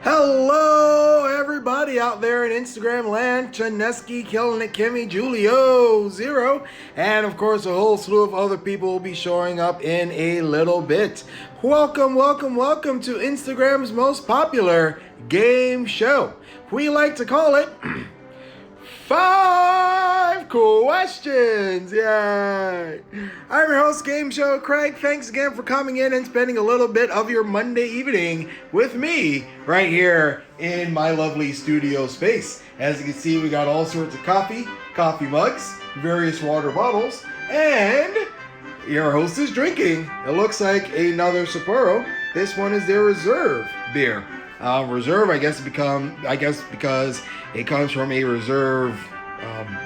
Hello, everybody out there in Instagram land. Chaneski, killing it, Kimmy, Julio, Zero, and of course a whole slew of other people will be showing up in a little bit. Welcome to Instagram's most popular game show. We like to call it 5 questions. Yay! I'm your host, Game Show Craig. Thanks again for coming in and spending a little bit of your Monday evening with me right here in my lovely studio space. As you can see, we got all sorts of coffee mugs, various water bottles, and your host is drinking. It looks like another Sapporo. This one is their reserve beer. Reserve, I guess because it comes from a reserve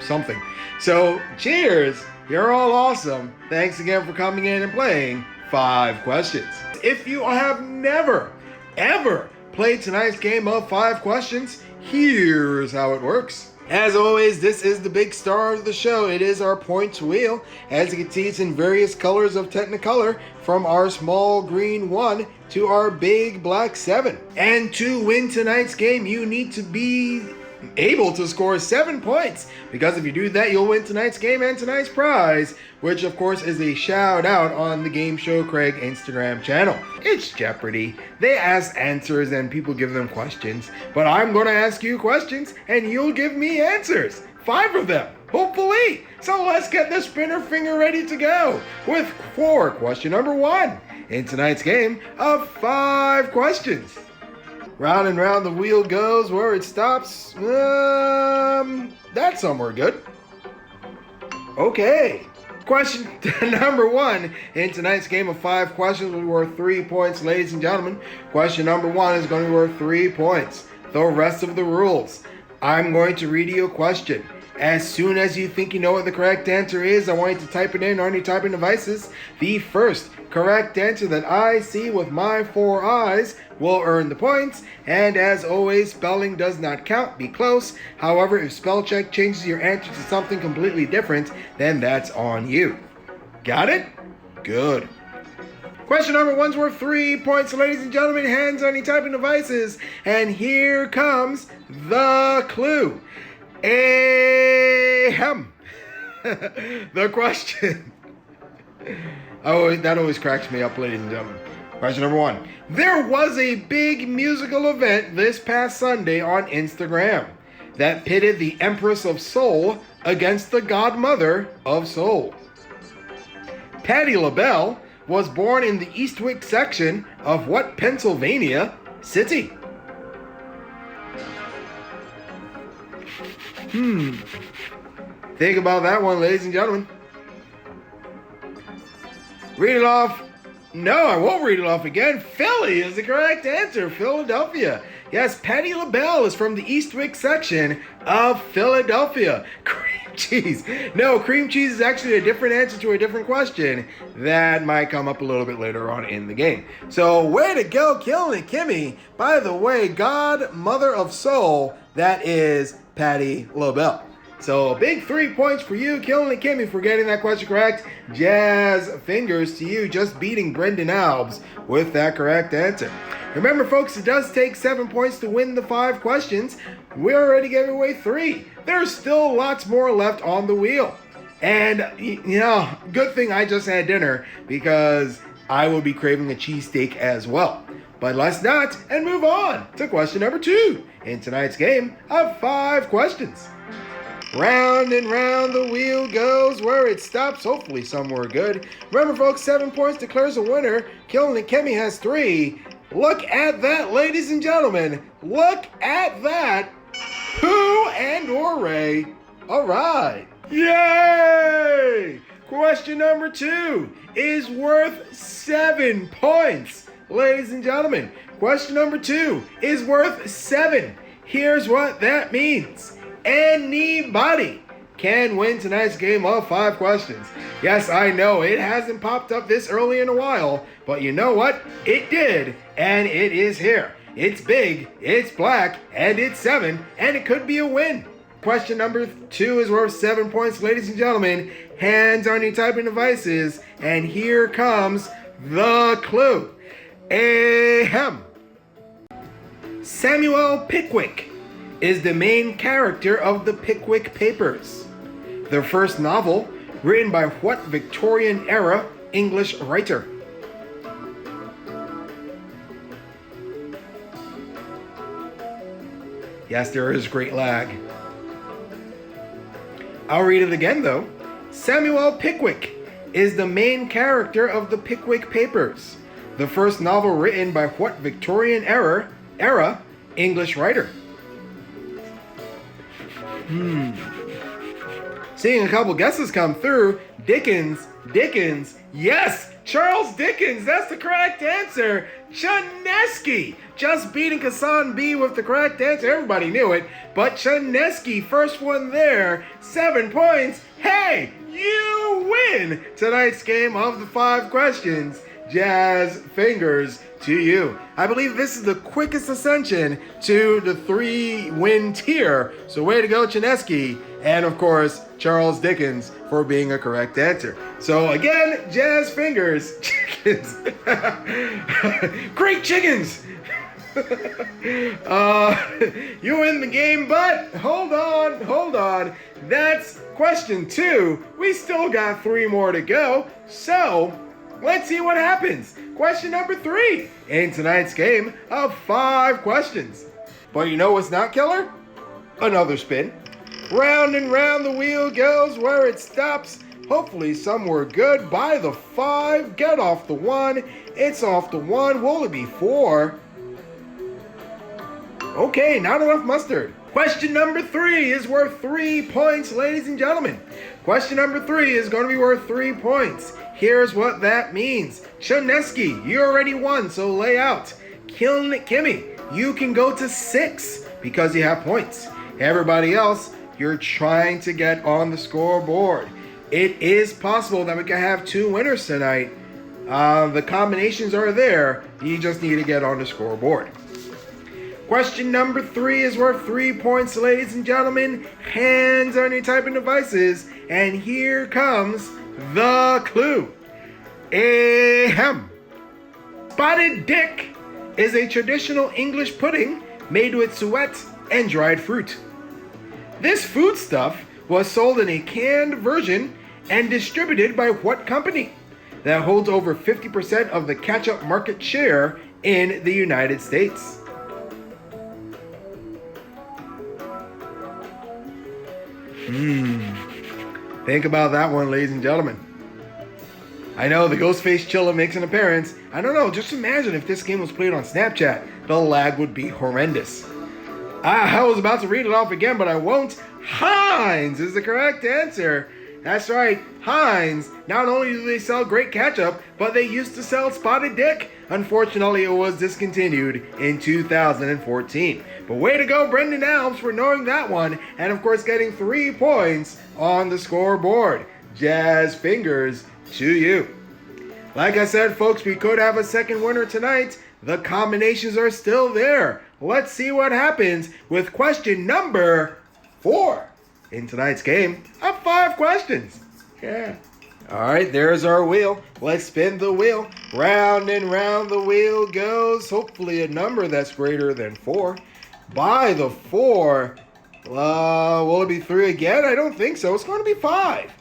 something. So, cheers! You're all awesome. Thanks again for coming in and playing 5 questions. If you have never, ever played tonight's game of 5 questions, here's how it works. As always, this is the big star of the show. It is our points wheel. As you can see, it's in various colors of Technicolor, from our small green 1 to our big black 7. And to win tonight's game, you need to be able to score 7 points, because if you do that, you'll win tonight's game and tonight's prize, which of course is a shout out on the Game Show Craig Instagram channel. It's Jeopardy. They ask answers and people give them questions, but I'm going to ask you questions and you'll give me answers. 5 of them, hopefully. So let's get the spinner finger ready to go for question number 1 in tonight's game of 5 questions. Round and round the wheel goes. Where it stops, that's somewhere good. Okay. Question number 1 in tonight's game of 5 questions will be worth 3 points, ladies and gentlemen. Question number 1 is going to be worth 3 points. The rest of the rules. I'm going to read you a question. As soon as you think you know what the correct answer is, I want you to type it in on your typing devices. The first correct answer that I see with my 4 eyes will earn the points. And as always, spelling does not count. Be close. However, if spell check changes your answer to something completely different, then that's on you. Got it? Good. Question number 1's worth 3 points, ladies and gentlemen. Hands on your typing devices. And here comes the clue. Ahem. The question. Oh, that always cracks me up, ladies and gentlemen. Question number 1. There was a big musical event this past Sunday on Instagram that pitted the Empress of Soul against the Godmother of Soul. Patti LaBelle was born in the Eastwick section of what Pennsylvania city? Think about that one, ladies and gentlemen. Read it off. No, I won't read it off again. Philly is the correct answer. Philadelphia. Yes, Patti LaBelle is from the Eastwick section of Philadelphia. Cream cheese. No, cream cheese is actually a different answer to a different question that might come up a little bit later on in the game. So, way to go, killing it, Kimmy. By the way, Godmother of Soul, that is Patti LaBelle. So, a big 3 points for you, killing it, Kimmy, for getting that question correct. Jazz fingers to you, just beating Brendan Albs with that correct answer. Remember, folks, it does take 7 points to win the 5 questions. We already gave away 3. There's still lots more left on the wheel. And, you know, good thing I just had dinner, because I will be craving a cheesesteak as well. But let's not, and move on to question number 2 in tonight's game of 5 questions. Round and round the wheel goes. Where it stops, hopefully somewhere good. Remember, folks, 7 points declares a winner. Killing it, Kimmy has 3. Look at that, ladies and gentlemen. Look at that. Who and or Ray. All right. Yay! Question number 2 is worth 7 points. Ladies and gentlemen, question number 2 is worth 7. Here's what that means. Anybody can win tonight's game of 5 questions. Yes, I know it hasn't popped up this early in a while, but you know what? It did, and it is here. It's big, it's black, and it's 7, and it could be a win. Question number 2 is worth 7 points, ladies and gentlemen. Hands on your typing devices, and here comes the clue. Ahem. Samuel Pickwick is the main character of the Pickwick Papers, the first novel written by what Victorian era English writer? Yes, there is great lag. I'll read it again though. Samuel Pickwick is the main character of the Pickwick Papers, the first novel written by what Victorian era English writer? Seeing a couple guesses come through. Dickens. Yes, Charles Dickens. That's the correct answer. Chanesky. Just beating Kassan B with the correct answer. Everybody knew it. But Chanesky, first one there. 7 points. Hey, you win tonight's game of the 5 questions. Jazz fingers to you. I believe this is the quickest ascension to the 3-win tier. So way to go, Chanesky. And of course, Charles Dickens for being a correct answer. So again, Jazz fingers. Chickens. Great chickens. You win the game, but hold on. That's question 2. We still got 3 more to go. So let's see what happens. Question number 3 in tonight's game of 5 questions. But you know what's not killer? Another spin. Round and round the wheel goes where it stops. Hopefully somewhere good. By the 5, get off the 1. It's off the 1. Will it be 4? Okay, not enough mustard. Question number 3 is worth 3 points, ladies and gentlemen. Question number 3 is going to be worth 3 points. Here's what that means. Chanesky, you already won, so lay out. Killing it, Kimmy, you can go to 6 because you have points. Everybody else, you're trying to get on the scoreboard. It is possible that we can have 2 winners tonight. The combinations are there. You just need to get on the scoreboard. Question number 3 is worth 3 points, ladies and gentlemen. Hands on your typing devices. And here comes the clue. Ahem. Spotted Dick is a traditional English pudding made with suet and dried fruit. This foodstuff was sold in a canned version and distributed by what company that holds over 50% of the ketchup market share in the United States? Think about that one, ladies and gentlemen. I know the Ghostface Chilla makes an appearance. I don't know, just imagine if this game was played on Snapchat. The lag would be horrendous. I was about to read it off again, but I won't. Heinz is the correct answer. That's right, Heinz. Not only do they sell great ketchup, but they used to sell Spotted Dick. Unfortunately, it was discontinued in 2014. But way to go, Brendan Alves, for knowing that one. And of course, getting 3 points on the scoreboard. Jazz fingers to you. Like I said, folks, we could have a second winner tonight. The combinations are still there. Let's see what happens with question number 4 in tonight's game of 5 questions. Yeah. All right, there's our wheel. Let's spin the wheel. Round and round the wheel goes. Hopefully a number that's greater than 4. By the 4, will it be 3 again? I don't think so. It's going to be 5.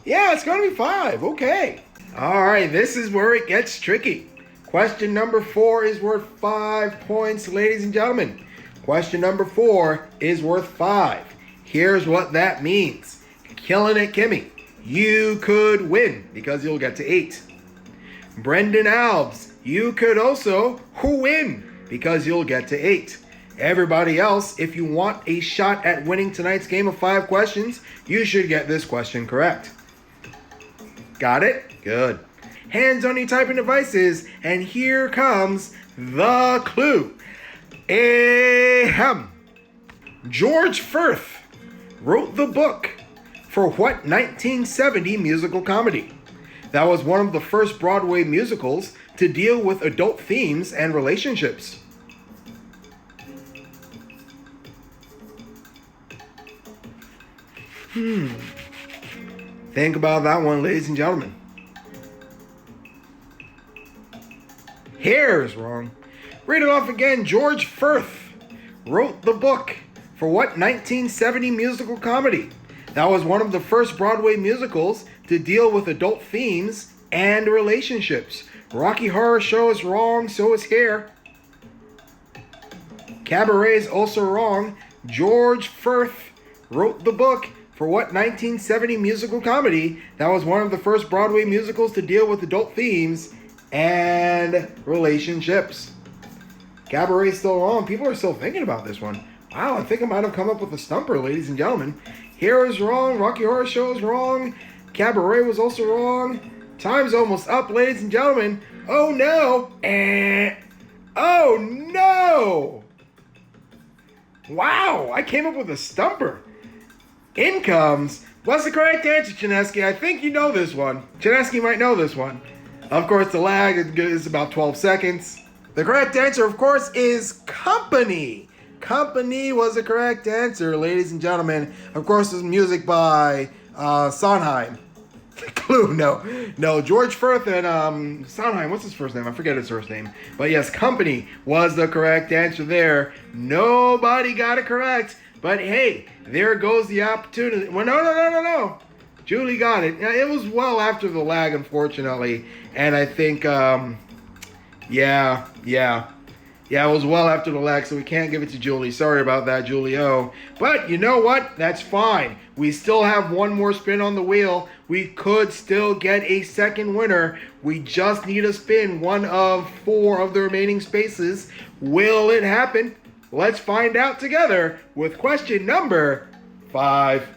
Yeah, it's going to be 5. Okay. All right, this is where it gets tricky. Question number 4 is worth 5 points, ladies and gentlemen. Question number 4 is worth 5. Here's what that means. Killing it, Kimmy. You could win because you'll get to 8. Brendan Alves, you could also win because you'll get to 8. Everybody else, if you want a shot at winning tonight's game of 5 questions, you should get this question correct. Got it? Good. Hands on your typing devices, and here comes the clue. Ahem. George Firth wrote the book for what 1970 musical comedy that was one of the first Broadway musicals to deal with adult themes and relationships? Think about that one, ladies and gentlemen. Hair is wrong. Read it off again. George Firth wrote the book for what 1970 musical comedy? That was one of the first Broadway musicals to deal with adult themes and relationships. Rocky Horror Show is wrong, so is Hair. Cabaret is also wrong. George Firth wrote the book for what 1970 musical comedy? That was one of the first Broadway musicals to deal with adult themes and relationships. Cabaret is still wrong. People are still thinking about this one. Wow, I think I might have come up with a stumper, ladies and gentlemen. Hair is wrong. Rocky Horror Show is wrong. Cabaret was also wrong. Time's almost up, ladies and gentlemen. Oh no! Oh no! Wow, I came up with a stumper. In comes, what's the correct answer, Chinesky? I think you know this one. Chinesky might know this one. Of course, the lag is about 12 seconds. The correct answer, of course, is Company. Company was the correct answer, ladies and gentlemen. Of course, this music by Sondheim. Clue, no. George Firth and Sondheim, what's his first name? I forget his first name. But yes, Company was the correct answer there. Nobody got it correct. But hey, there goes the opportunity. Well, no. Julie got it. It was well after the lag, unfortunately. And I think, yeah, it was well after the lag, so we can't give it to Julie. Sorry about that, Julio. But you know what? That's fine. We still have one more spin on the wheel. We could still get a second winner. We just need a spin, one of 4 of the remaining spaces. Will it happen? Let's find out together with question number 5.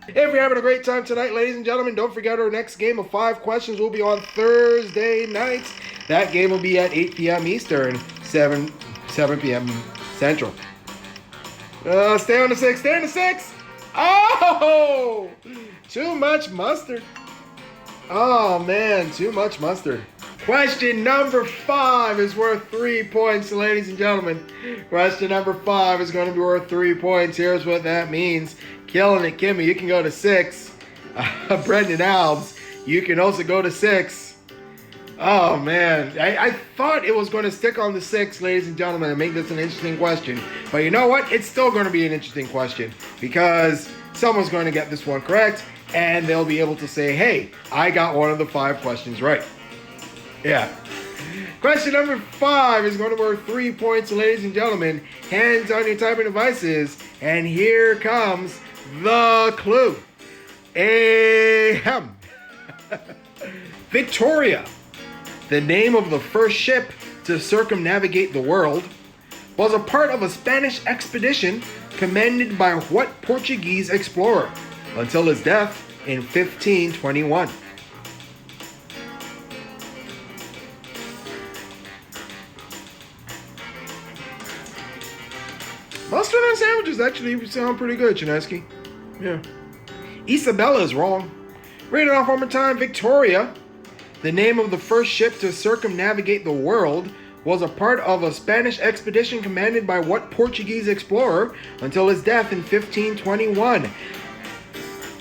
If you're having a great time tonight, ladies and gentlemen, don't forget our next game of 5 questions will be on Thursday night. That game will be at 8 p.m. Eastern, 7 p.m. Central. Stay on the 6. Oh! Too much mustard. Oh, man, too much mustard. Question number 5 is worth 3 points, ladies and gentlemen. Question number 5 is going to be worth 3 points. Here's what that means. Killing it, Kimmy, you can go to 6. Brendan Alves, you can also go to 6. Oh, man. I thought it was going to stick on the 6, ladies and gentlemen, and make this an interesting question. But you know what? It's still going to be an interesting question because someone's going to get this one correct, and they'll be able to say, hey, I got one of the 5 questions right. Yeah. Question number 5 is going to be worth 3 points, ladies and gentlemen. Hands on your typing devices, and here comes the clue. Ahem. Victoria, the name of the first ship to circumnavigate the world, was a part of a Spanish expedition commanded by what Portuguese explorer until his death in 1521? Mustard on sandwiches actually sound pretty good, Chinesky. Yeah. Isabella is wrong. Read it off one more time. Victoria, the name of the first ship to circumnavigate the world, was a part of a Spanish expedition commanded by what Portuguese explorer until his death in 1521?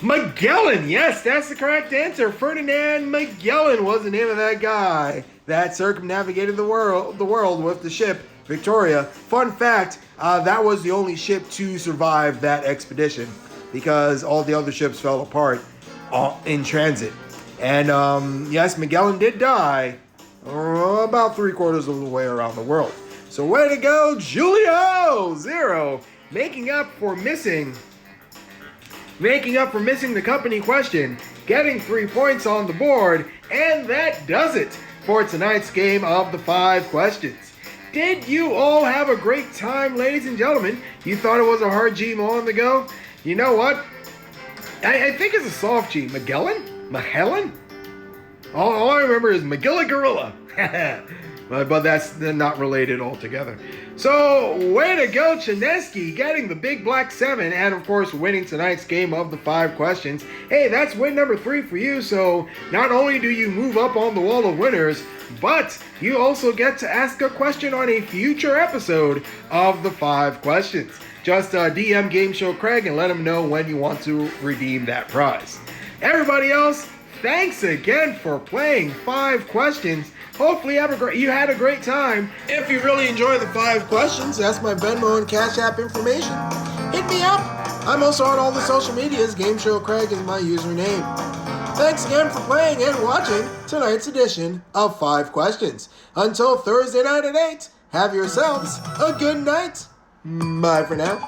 Magellan! Yes, that's the correct answer. Ferdinand Magellan was the name of that guy that circumnavigated the world with the ship Victoria. Fun fact, that was the only ship to survive that expedition because all the other ships fell apart in transit. And yes, Magellan did die about 3/4 of the way around the world. So way to go, Julio! 0, making up for missing the company question, getting 3 points on the board, and that does it for tonight's game of the 5 questions. Did you all have a great time, ladies and gentlemen? You thought it was a hard G on the go? You know what? I think it's a soft G. Magellan? All I remember is Magilla Gorilla. but that's not related altogether. So, way to go, Chinesky, getting the big black 7 and, of course, winning tonight's game of the 5 questions. Hey, that's win number 3 for you, so not only do you move up on the wall of winners, but you also get to ask a question on a future episode of the 5 questions. Just DM Game Show Craig and let him know when you want to redeem that prize. Everybody else, thanks again for playing 5 questions. Hopefully you had a great time. If you really enjoy the 5 questions, that's my Venmo and Cash App information. Hit me up. I'm also on all the social medias. Game Show Craig is my username. Thanks again for playing and watching tonight's edition of 5 Questions. Until Thursday night at 8, have yourselves a good night. Bye for now.